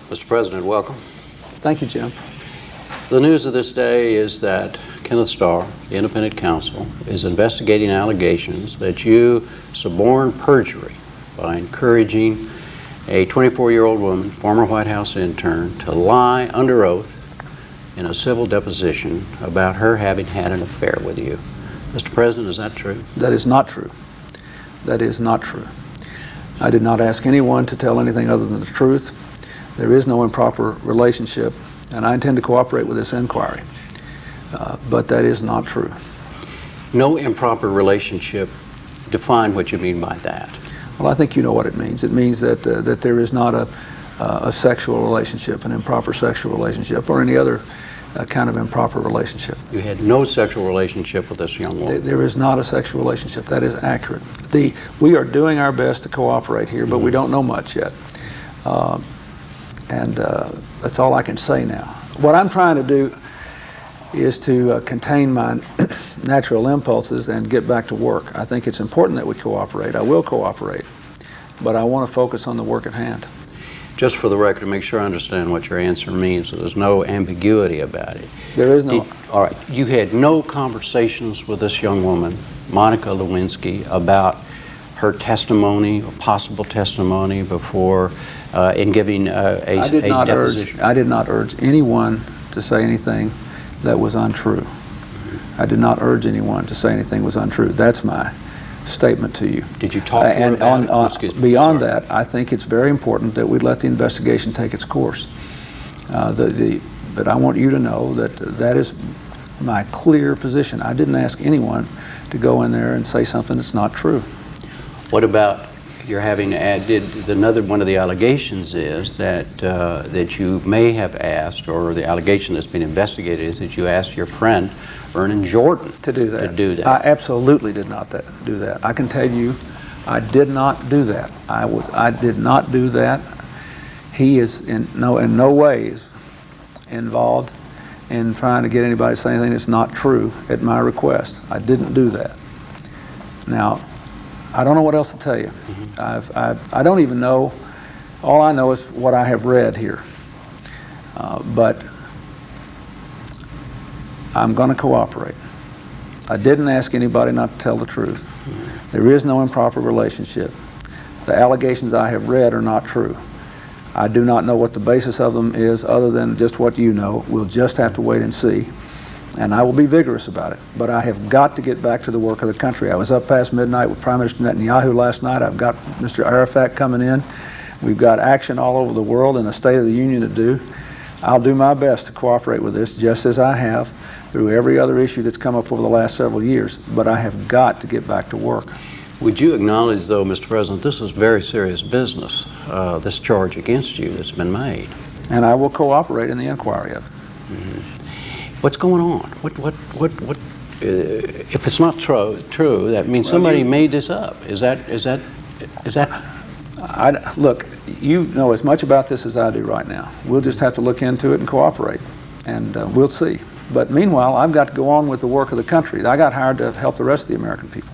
Mr. President, welcome. Thank you, Jim. The news of this day is that Kenneth Starr, the independent counsel, is investigating allegations that you suborned perjury by encouraging a 24-year-old woman, former White House intern, to lie under oath in a civil deposition about her having had an affair with you. Mr. President, is that true? That is not true. That is not true. I did not ask anyone to tell anything other than the truth. There is no improper relationship, and I intend to cooperate with this inquiry. But that is not true. No improper relationship. Define what you mean by that. Well, I think you know what it means. It means that there is not a sexual relationship, an improper sexual relationship, or any other kind of improper relationship. You had no sexual relationship with this young woman. There is not a sexual relationship. That is accurate. We are doing our best to cooperate here, but we don't know much yet. That's all I can say now. What I'm trying to do is to contain my natural impulses and get back to work. I think it's important that we cooperate. I will cooperate, but I want to focus on the work at hand. Just for the record, to make sure I understand what your answer means, so there's no ambiguity about it. There is no. All right. You had no conversations with this young woman, Monica Lewinsky, about her testimony, or possible testimony, before in giving a deposition? I did not urge anyone to say anything that was untrue. I did not urge anyone to say anything was untrue. That's my statement to you. Did you talk to her about it? Beyond that, I think it's very important that we let the investigation take its course. But I want you to know that that is my clear position. I didn't ask anyone to go in there and say something that's not true. What about you're having added, another one of the allegations is that you may have asked, or the allegation that's been investigated is that you asked your friend, Vernon Jordan, to do that. I absolutely did not do that. I can tell you, I did not do that. I did not do that. He is in no ways involved in trying to get anybody to say anything that's not true at my request. I didn't do that. Now, I don't know what else to tell you. I don't even know. All I know is what I have read here. But I'm going to cooperate. I didn't ask anybody not to tell the truth. There is no improper relationship. The allegations I have read are not true. I do not know what the basis of them is other than just what you know. We'll just have to wait and see. And I will be vigorous about it. But I have got to get back to the work of the country. I was up past midnight with Prime Minister Netanyahu last night. I've got Mr. Arafat coming in. We've got action all over the world and a State of the Union to do. I'll do my best to cooperate with this, just as I have through every other issue that's come up over the last several years. But I have got to get back to work. Would you acknowledge, though, Mr. President, this is very serious business, this charge against you that's been made? And I will cooperate in the inquiry of it. Mm-hmm. What's going on? If it's not true, that means somebody made this up. Is that? Look, you know as much about this as I do right now. We'll just have to look into it and cooperate, and we'll see. But meanwhile, I've got to go on with the work of the country. I got hired to help the rest of the American people.